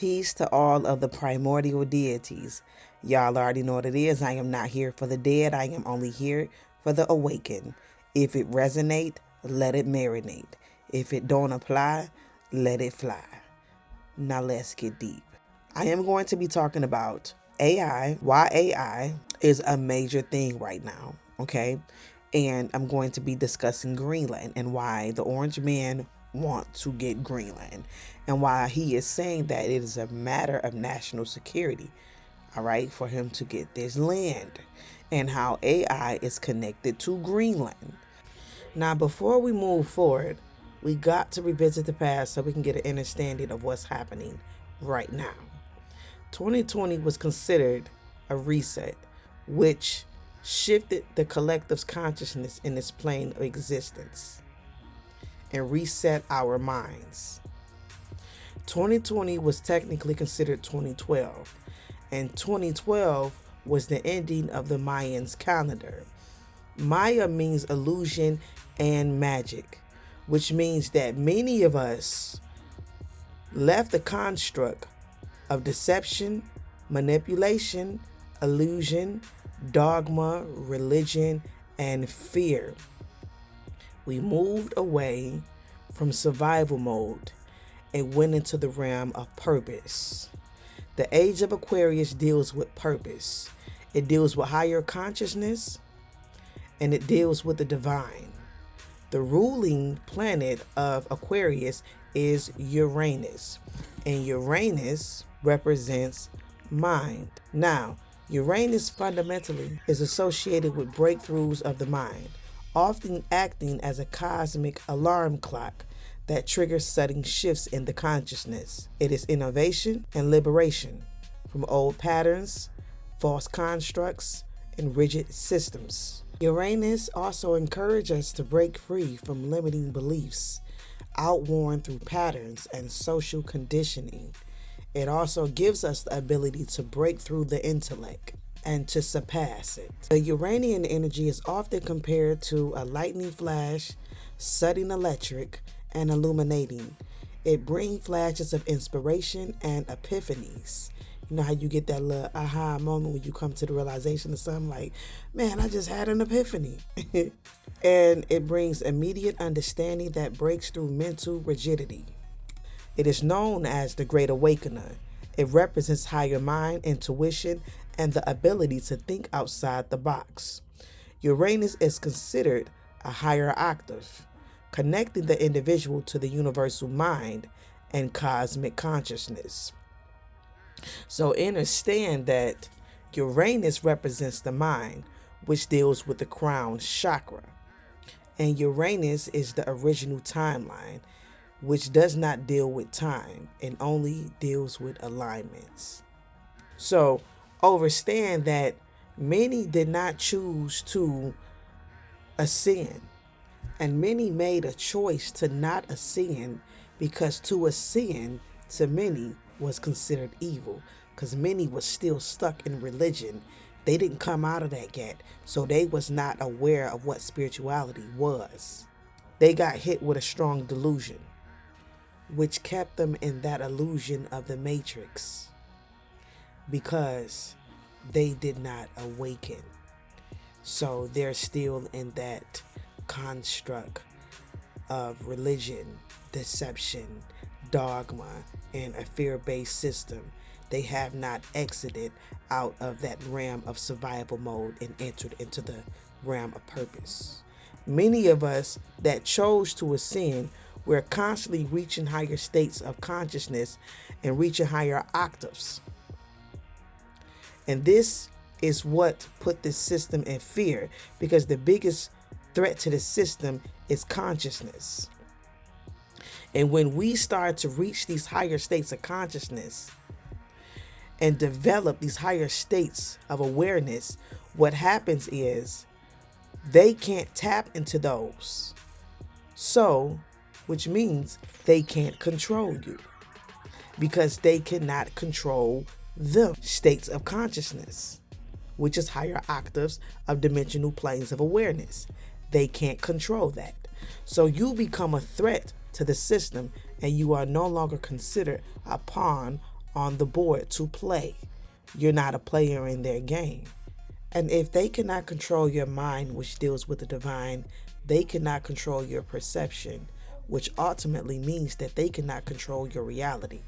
Peace to all of the primordial deities. Y'all already know what it is. I am not here for the dead. I am only here for the awakened. If it resonate, let it marinate. If it don't apply, let it fly. Now let's get deep. I am going to be talking about AI, why AI is a major thing right now, okay? And I'm going to be discussing Greenland and why the Orange Man want to get Greenland and why he is saying that it is a matter of national security, all right, for him to get this land, and how AI is connected to Greenland. Now, before we move forward, we got to revisit the past so we can get an understanding of what's happening right now. 2020 was considered a reset, which shifted the collective's consciousness in this plane of existence and reset our minds. 2020 was technically considered 2012, and 2012 was the ending of the Mayans' calendar. Maya means illusion and magic, which means that many of us left the construct of deception, manipulation, illusion, dogma, religion, and fear. We moved away from survival mode and went into the realm of purpose. The age of Aquarius deals with purpose. It deals with higher consciousness, and it deals with the divine. The ruling planet of Aquarius is Uranus, and Uranus represents mind. Now, Uranus fundamentally is associated with breakthroughs of the mind, often acting as a cosmic alarm clock that triggers sudden shifts in the consciousness. It is innovation and liberation from old patterns, false constructs, and rigid systems. Uranus also encourages us to break free from limiting beliefs, outworn through patterns and social conditioning. It also gives us the ability to break through the intellect and to surpass it. The Uranian energy is often compared to a lightning flash, sudden electric, and illuminating. It brings flashes of inspiration and epiphanies. You know how you get that little aha moment when you come to the realization of something like, man, I just had an epiphany. And it brings immediate understanding that breaks through mental rigidity. It is known as the Great Awakener. It represents higher mind, intuition, and the ability to think outside the box. Uranus is considered a higher octave, connecting the individual to the universal mind and cosmic consciousness. So understand that Uranus represents the mind, which deals with the crown chakra. And Uranus is the original timeline, which does not deal with time and only deals with alignments. So understand that many did not choose to ascend, and many made a choice to not ascend because to ascend to many was considered evil, because many was still stuck in religion. They didn't come out of that yet, so they was not aware of what spirituality was. They got hit with a strong delusion, which kept them in that illusion of the matrix because they did not awaken. So they're still in that construct of religion, deception, dogma, and a fear-based system. They have not exited out of that realm of survival mode and entered into the realm of purpose. Many of us that chose to ascend, we're constantly reaching higher states of consciousness and reaching higher octaves. And this is what put this system in fear, because the biggest threat to the system is consciousness. And when we start to reach these higher states of consciousness and develop these higher states of awareness, what happens is they can't tap into those. So, which means they can't control you because they cannot control the states of consciousness, which is higher octaves of dimensional planes of awareness. They can't control that. So you become a threat to the system, and you are no longer considered a pawn on the board to play. You're not a player in their game. And if they cannot control your mind, which deals with the divine, they cannot control your perception, which ultimately means that they cannot control your reality.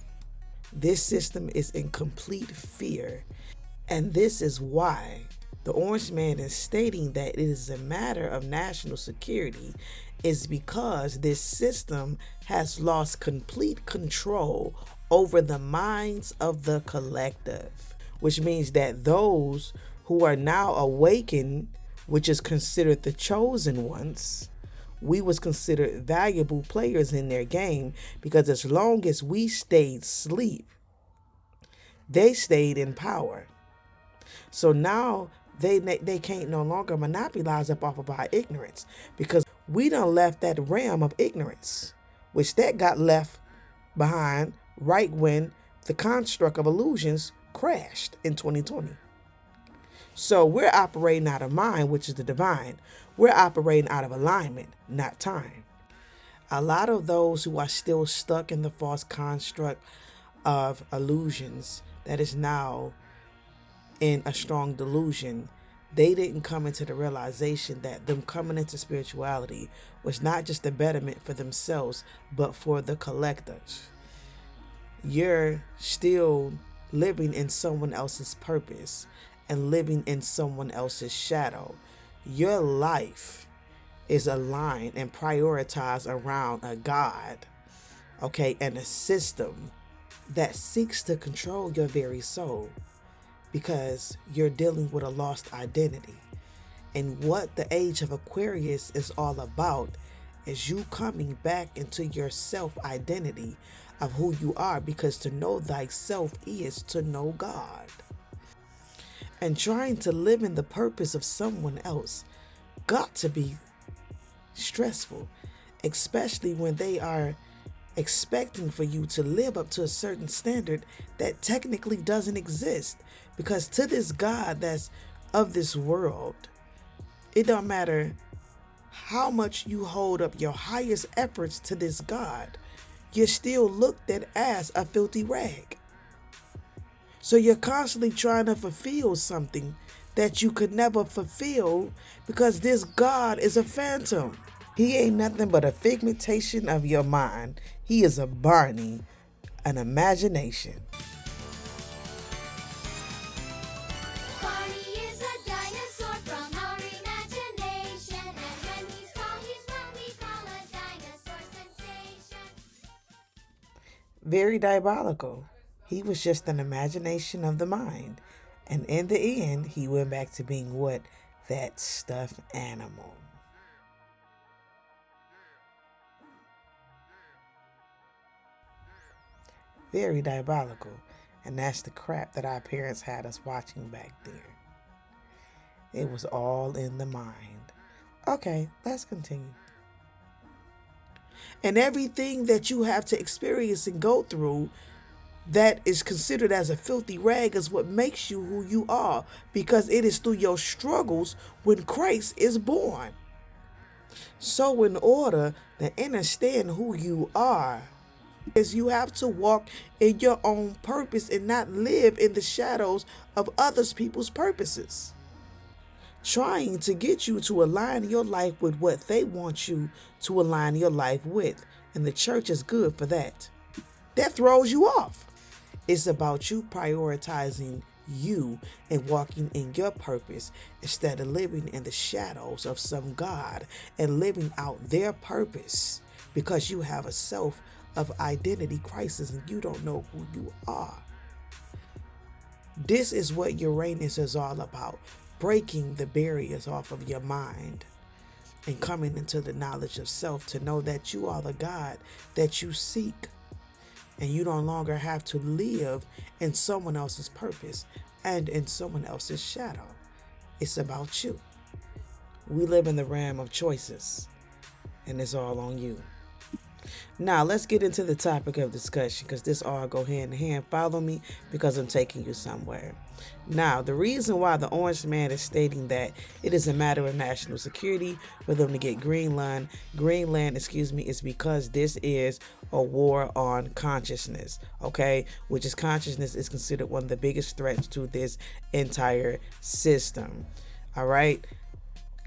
This system is in complete fear. And this is why the Orange Man is stating that it is a matter of national security, is because this system has lost complete control over the minds of the collective, which means that those who are now awakened, which is considered the chosen ones, we was considered valuable players in their game, because as long as we stayed asleep, they stayed in power. So now they can't no longer monopolize up off of our ignorance, because we done left that realm of ignorance, which that got left behind right when the construct of illusions crashed in 2020. So we're operating out of mind, which is the divine. We're operating out of alignment, not time. A lot of those who are still stuck in the false construct of illusions that is now in a strong delusion, they didn't come into the realization that them coming into spirituality was not just a betterment for themselves, but for the collective. You're still living in someone else's purpose and living in someone else's shadow. Your life is aligned and prioritized around a God, okay, and a system that seeks to control your very soul, because you're dealing with a lost identity. And what the age of Aquarius is all about is you coming back into your self-identity of who you are, because to know thyself is to know God. And trying to live in the purpose of someone else got to be stressful, especially when they are expecting for you to live up to a certain standard that technically doesn't exist. Because to this God that's of this world, it don't matter how much you hold up your highest efforts to this God, you're still looked at as a filthy rag. So you're constantly trying to fulfill something that you could never fulfill, because this God is a phantom. He ain't nothing but a figmentation of your mind. He is a Barney, an imagination. Barney is a dinosaur from our imagination, and when he's what we call a dinosaur sensation. Very diabolical. He was just an imagination of the mind. And in the end, he went back to being what? That stuffed animal. Very diabolical. And that's the crap that our parents had us watching back there. It was all in the mind. Okay, let's continue. And everything that you have to experience and go through that is considered as a filthy rag is what makes you who you are, because it is through your struggles when Christ is born. So in order to understand who you are, is you have to walk in your own purpose and not live in the shadows of others people's purposes, trying to get you to align your life with what they want you to align your life with. And the church is good for that. That throws you off. It's about you prioritizing you and walking in your purpose instead of living in the shadows of some God and living out their purpose, because you have a self of identity crisis and you don't know who you are. This is what Uranus is all about, breaking the barriers off of your mind and coming into the knowledge of self to know that you are the God that you seek. And you no longer have to live in someone else's purpose and in someone else's shadow. It's about you. We live in the realm of choices, and it's all on you. Now, let's get into the topic of discussion, because this all go hand in hand. Follow me, because I'm taking you somewhere. Now, the reason why the Orange Man is stating that it is a matter of national security for them to get Greenland, is because this is a war on consciousness, okay? Which is consciousness is considered one of the biggest threats to this entire system. All right?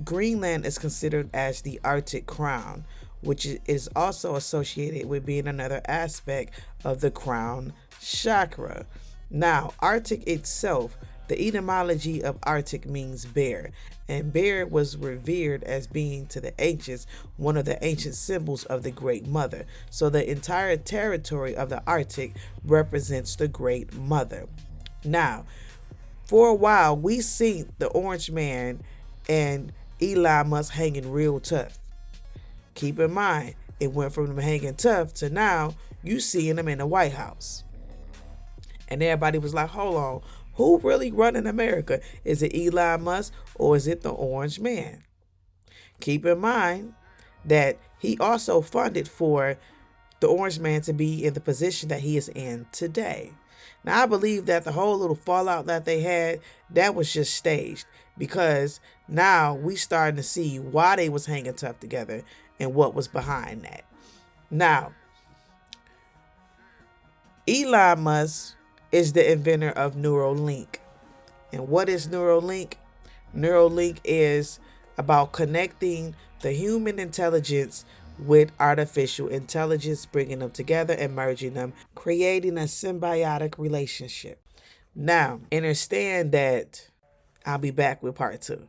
Greenland is considered as the Arctic crown, which is also associated with being another aspect of the crown chakra. Now, Arctic itself, the etymology of Arctic means bear, and bear was revered as being to the ancients one of the ancient symbols of the Great Mother. So the entire territory of the Arctic represents the Great Mother. Now, for a while, we seen the Orange Man and Elon Musk hanging real tough. Keep in mind, it went from them hanging tough to now you seeing them in the White House. And everybody was like, hold on, who really running America? Is it Elon Musk or is it the Orange Man? Keep in mind that he also funded for the Orange Man to be in the position that he is in today. Now, I believe that the whole little fallout that they had, that was just staged, because now we starting to see why they was hanging tough together and what was behind that. Now, Elon Musk is the inventor of Neuralink. And what is Neuralink? Neuralink is about connecting the human intelligence with artificial intelligence, bringing them together and merging them, creating a symbiotic relationship. Now, understand that I'll be back with part 2.